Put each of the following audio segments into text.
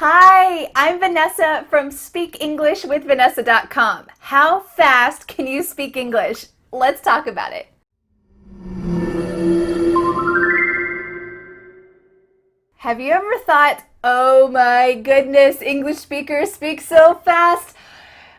Hi, I'm Vanessa from SpeakEnglishWithVanessa.com. How fast can you speak English? Let's talk about it. Have you ever thought, oh my goodness, English speakers speak so fast?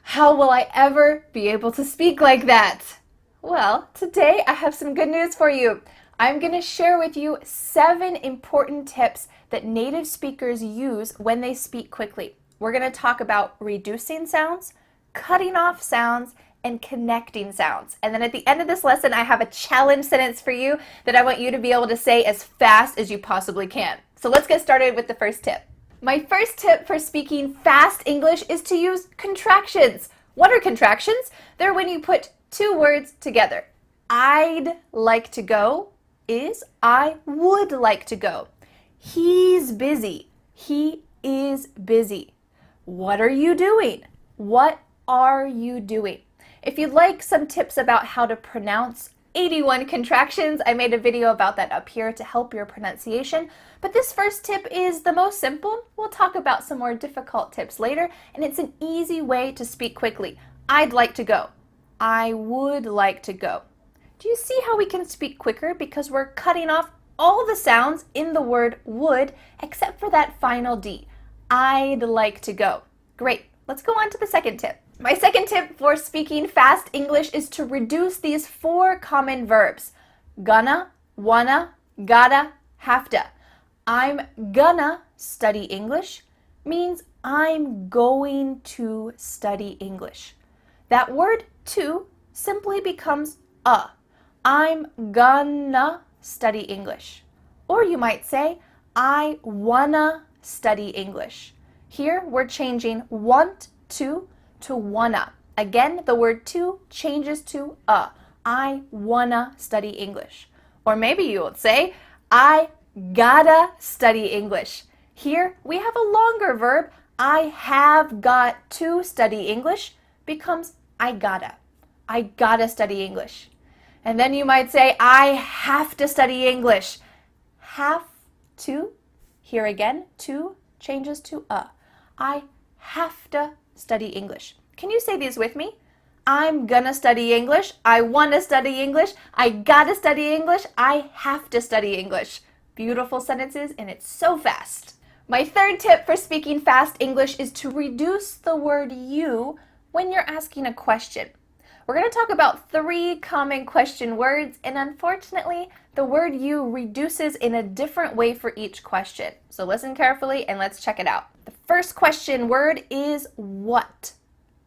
How will I ever be able to speak like that? Well, today I have some good news for you. I'm going to share with you 7 important tips that native speakers use when they speak quickly. We're going to talk about reducing sounds, cutting off sounds, and connecting sounds. And then at the end of this lesson, I have a challenge sentence for you that I want you to be able to say as fast as you possibly can. So let's get started with the first tip. My first tip for speaking fast English is to use contractions. What are contractions? They're when you put 2 words together. I'd like to go is I would like to go. He's busy. He is busy. What are you doing? What are you doing? If you'd like some tips about how to pronounce 81 contractions, I made a video about that up here to help your pronunciation. But this first tip is the most simple. We'll talk about some more difficult tips later, and it's an easy way to speak quickly. I'd like to go. I would like to go. Do you see how we can speak quicker because we're cutting off all the sounds in the word would except for that final D? I'd like to go. Great. Let's go on to the second tip. My second tip for speaking fast English is to reduce these 4 common verbs. Gonna, wanna, gotta, have to. I'm gonna study English means I'm going to study English. That word to simply becomes a. I'm gonna study English. Or you might say, I wanna study English. Here we're changing want to wanna. Again, the word to changes to a. I wanna study English. Or maybe you would say, I gotta study English. Here we have a longer verb. I have got to study English becomes I gotta. I gotta study English. And then you might say, I have to study English. Have to, here again, to changes to a. I have to study English. Can you say these with me? I'm gonna study English. I wanna study English. I gotta study English. I have to study English. Beautiful sentences, and it's so fast. My third tip for speaking fast English is to reduce the word you when you're asking a question. We're going to talk about 3 common question words, and unfortunately, the word you reduces in a different way for each question. So listen carefully and let's check it out. The first question word is what.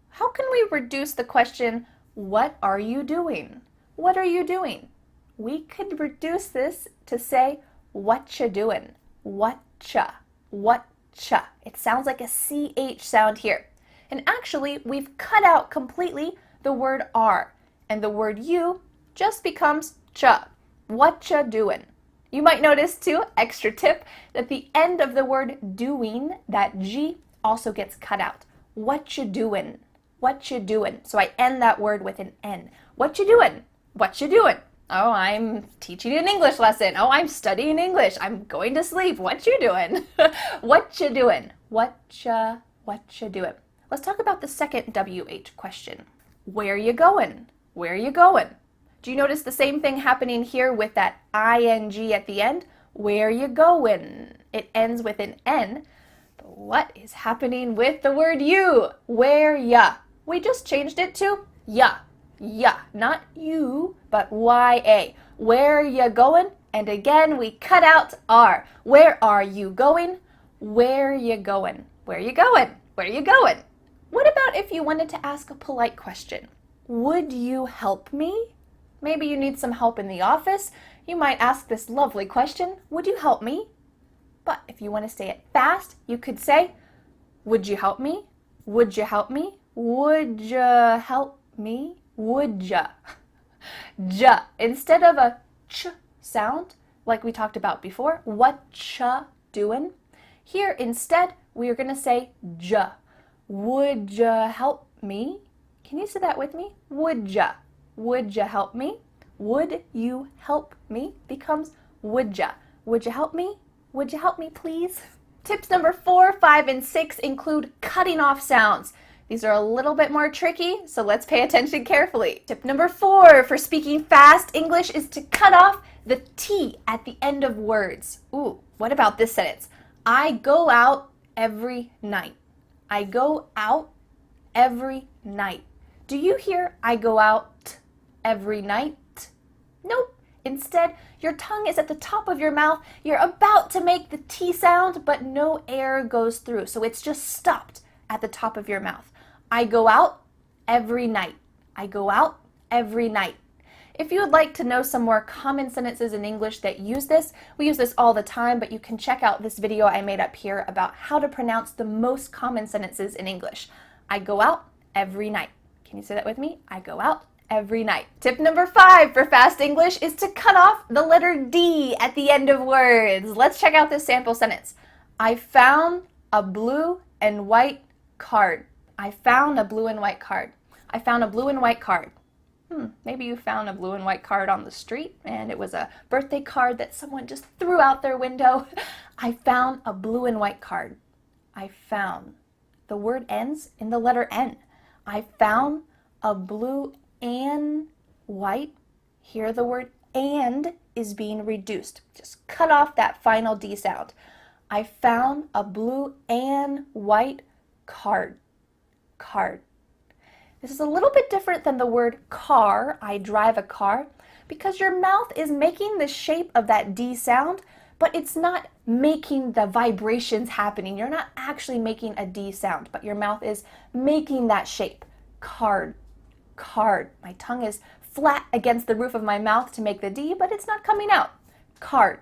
How can we reduce the question, what are you doing? What are you doing? We could reduce this to say, what you doing? Whatcha? Whatcha? It sounds like a CH sound here. And actually, we've cut out completely the word are, and the word you just becomes cha. Whatcha doing? You might notice too, extra tip, that the end of the word doing, that G, also gets cut out. What you doing? What you doing? So I end that word with an N. What you doing? What you doing? Oh, I'm teaching an English lesson. Oh, I'm studying English. I'm going to sleep. What you doing? What you doing? What you doing? Let's talk about the second WH question. Where you going? Where you going? Do you notice the same thing happening here with that ing at the end? Where you going? It ends with an N. But what is happening with the word you? Where ya? We just changed it to ya. Ya. Not you, but ya. Where you going? And again, we cut out are. Where are you going? Where you going? Where you going? Where you going? What about if you wanted to ask a polite question? Would you help me? Maybe you need some help in the office. You might ask this lovely question, would you help me? But if you want to say it fast, you could say, would you help me? Would you help me? Would you help me? Would ya? Ja. Instead of a ch sound, like we talked about before, what cha doing? Here, instead, we are going to say ja. Would ya help me? Can you say that with me? Would ya? Would ya help me? Would you help me becomes would ya? Would you help me? Would you help me, please? Tips number 4, 5, and 6 include cutting off sounds. These are a little bit more tricky, so let's pay attention carefully. Tip number 4 for speaking fast English is to cut off the T at the end of words. Ooh, what about this sentence? I go out every night. I go out every night. Do you hear I go out every night? Nope. Instead, your tongue is at the top of your mouth. You're about to make the T sound, but no air goes through, so it's just stopped at the top of your mouth. I go out every night. I go out every night. If you would like to know some more common sentences in English that use this, we use this all the time, but you can check out this video I made up here about how to pronounce the most common sentences in English. I go out every night. Can you say that with me? I go out every night. Tip number 5 for fast English is to cut off the letter D at the end of words. Let's check out this sample sentence. I found a blue and white card. I found a blue and white card. I found a blue and white card. Maybe you found a blue and white card on the street and it was a birthday card that someone just threw out their window. I found a blue and white card. I found. The word ends in the letter N. I found a blue and white. Here the word and is being reduced. Just cut off that final D sound. I found a blue and white card. Card. This is a little bit different than the word car, I drive a car, because your mouth is making the shape of that D sound, but it's not making the vibrations happening. You're not actually making a D sound, but your mouth is making that shape. Card, card. My tongue is flat against the roof of my mouth to make the D, but it's not coming out. Card,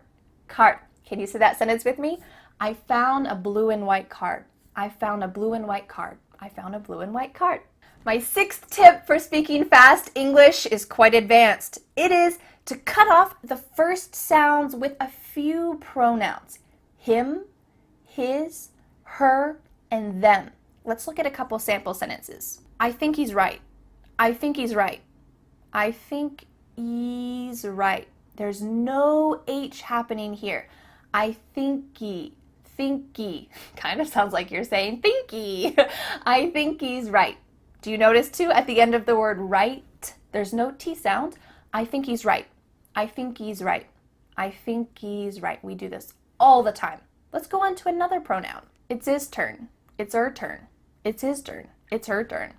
card. Can you say that sentence with me? I found a blue and white card. I found a blue and white card. I found a blue and white card. My 6th tip for speaking fast English is quite advanced. It is to cut off the first sounds with a few pronouns. Him, his, her, and them. Let's look at a couple sample sentences. I think he's right. I think he's right. I think he's right. There's no H happening here. I thinky. Thinky. Kind of sounds like you're saying thinky. I think he's right. Do you notice too at the end of the word right, there's no T sound? I think he's right. I think he's right. I think he's right. We do this all the time. Let's go on to another pronoun. It's his turn. It's her turn. It's his turn. It's her turn.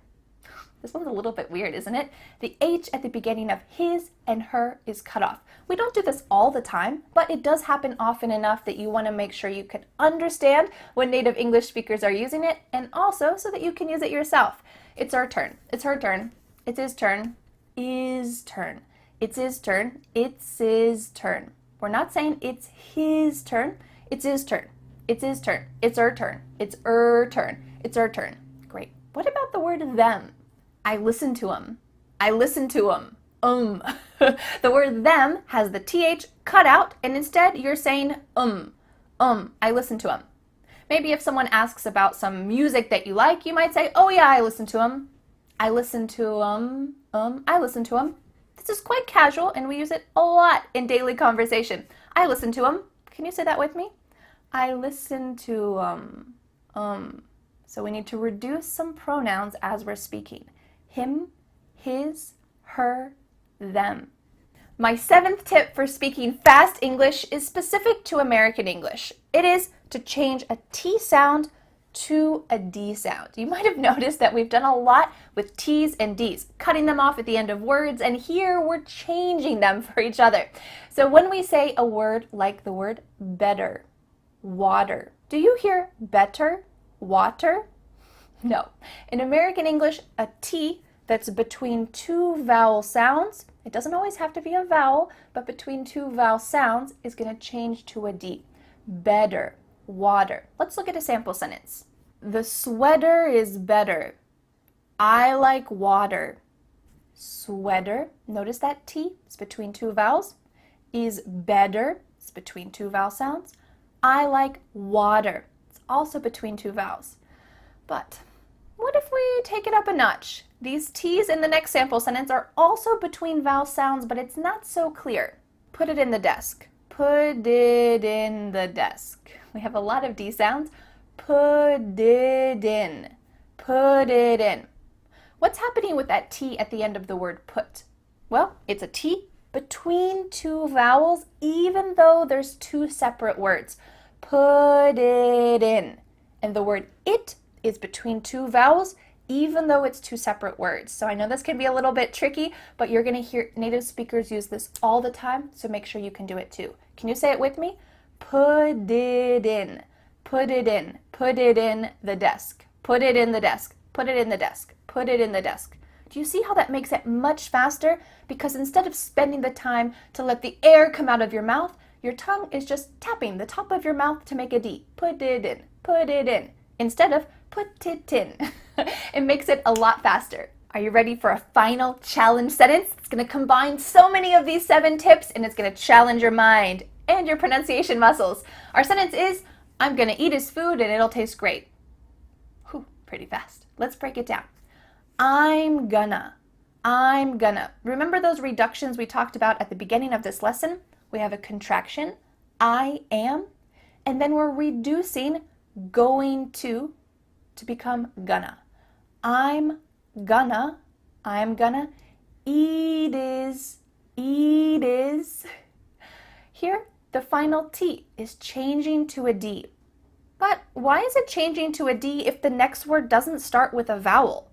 This one's a little bit weird, isn't it? The H at the beginning of his and her is cut off. We don't do this all the time, but it does happen often enough that you want to make sure you can understand when native English speakers are using it, and also so that you can use it yourself. It's our turn. It's her turn. It's his turn. Is turn. It's his turn. It's his turn. We're not saying it's his turn. It's his turn. It's his turn. It's her turn. It's her turn. It's her turn. Great. What about the word them? I listen to him. I listen to him. The word them has the TH cut out, and instead you're saying I listen to him. Maybe if someone asks about some music that you like, you might say, oh yeah, I listen to him. I listen to I listen to him. This is quite casual, and we use it a lot in daily conversation. I listen to him. Can you say that with me? I listen to So we need to reduce some pronouns as we're speaking. Him, his, her, them. My 7th tip for speaking fast English is specific to American English. It is to change a T sound to a D sound. You might have noticed that we've done a lot with T's and D's, cutting them off at the end of words, and here we're changing them for each other. So when we say a word like the word better, water, do you hear better, water? No. In American English, a T that's between two vowel sounds, it doesn't always have to be a vowel, but between two vowel sounds is going to change to a D. Better, water. Let's look at a sample sentence. The sweater is better. I like water. Sweater, notice that T is between two vowels, is better, it's between two vowel sounds. I like water, it's also between two vowels. But what if we take it up a notch? These T's in the next sample sentence are also between vowel sounds, but it's not so clear. Put it in the desk. Put it in the desk. We have a lot of D sounds. Put it in. Put it in. What's happening with that T at the end of the word put? Well, it's a T between two vowels, even though there's two separate words. Put it in. And the word it is between two vowels, even though it's two separate words. So I know this can be a little bit tricky, but you're going to hear native speakers use this all the time, so make sure you can do it too. Can you say it with me? Put it in. Put it in. Put it in the desk. Put it in the desk. Put it in the desk. Put it in the desk. Do you see how that makes it much faster? Because instead of spending the time to let the air come out of your mouth, your tongue is just tapping the top of your mouth to make a D. Put it in. Put it in. Instead of put it in. It makes it a lot faster. Are you ready for a final challenge sentence? It's going to combine so many of these 7 tips, and it's going to challenge your mind and your pronunciation muscles. Our sentence is, I'm going to eat his food and it'll taste great. Whew, pretty fast. Let's break it down. I'm gonna. Remember those reductions we talked about at the beginning of this lesson? We have a contraction, I am, and then we're reducing going to become gonna. I'm gonna, eat is. Here, the final T is changing to a D. But why is it changing to a D if the next word doesn't start with a vowel?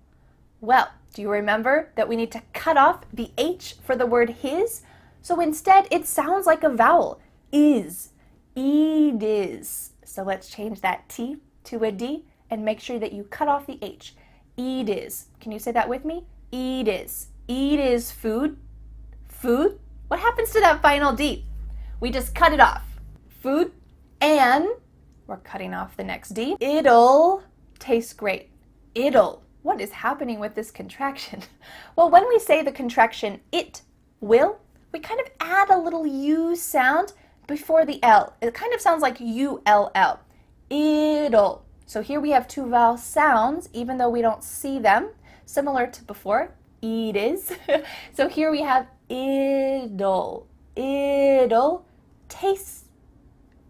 Well, do you remember that we need to cut off the H for the word his? So instead, it sounds like a vowel. Is. Eat is. So let's change that T to a D and make sure that you cut off the H. Eat is. Can you say that with me? Eat is. Eat is food. Food? What happens to that final D? We just cut it off. Food. And we're cutting off the next D. It'll taste great. It'll. What is happening with this contraction? Well, when we say the contraction it will, we kind of add a little U sound before the L. It kind of sounds like U-L-L. It'll. So here we have 2 vowel sounds, even though we don't see them, similar to before. Eat is. So here we have it'll. It'll taste.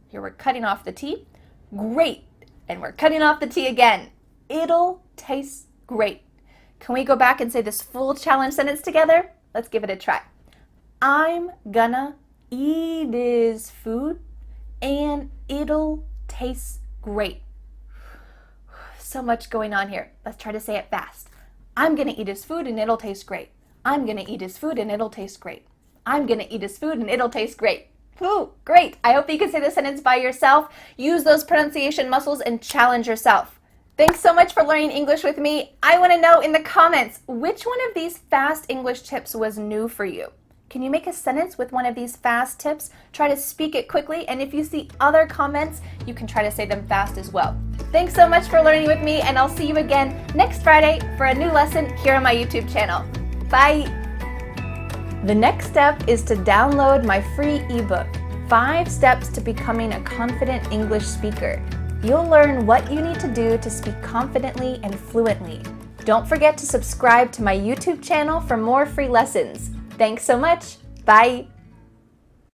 Here we're cutting off the T. Great. And we're cutting off the T again. It'll taste great. Can we go back and say this full challenge sentence together? Let's give it a try. I'm gonna eat his food and it'll taste great. So much going on here. Let's try to say it fast. I'm gonna eat his food and it'll taste great. I'm gonna eat his food and it'll taste great. I'm gonna eat his food and it'll taste great. Ooh, great. I hope you can say the sentence by yourself. Use those pronunciation muscles and challenge yourself. Thanks so much for learning English with me. I want to know in the comments, which one of these fast English tips was new for you? Can you make a sentence with one of these fast tips? Try to speak it quickly, and if you see other comments, you can try to say them fast as well. Thanks so much for learning with me, and I'll see you again next Friday for a new lesson here on my YouTube channel. Bye! The next step is to download my free ebook, 5 Steps to Becoming a Confident English Speaker. You'll learn what you need to do to speak confidently and fluently. Don't forget to subscribe to my YouTube channel for more free lessons. Thanks so much. Bye.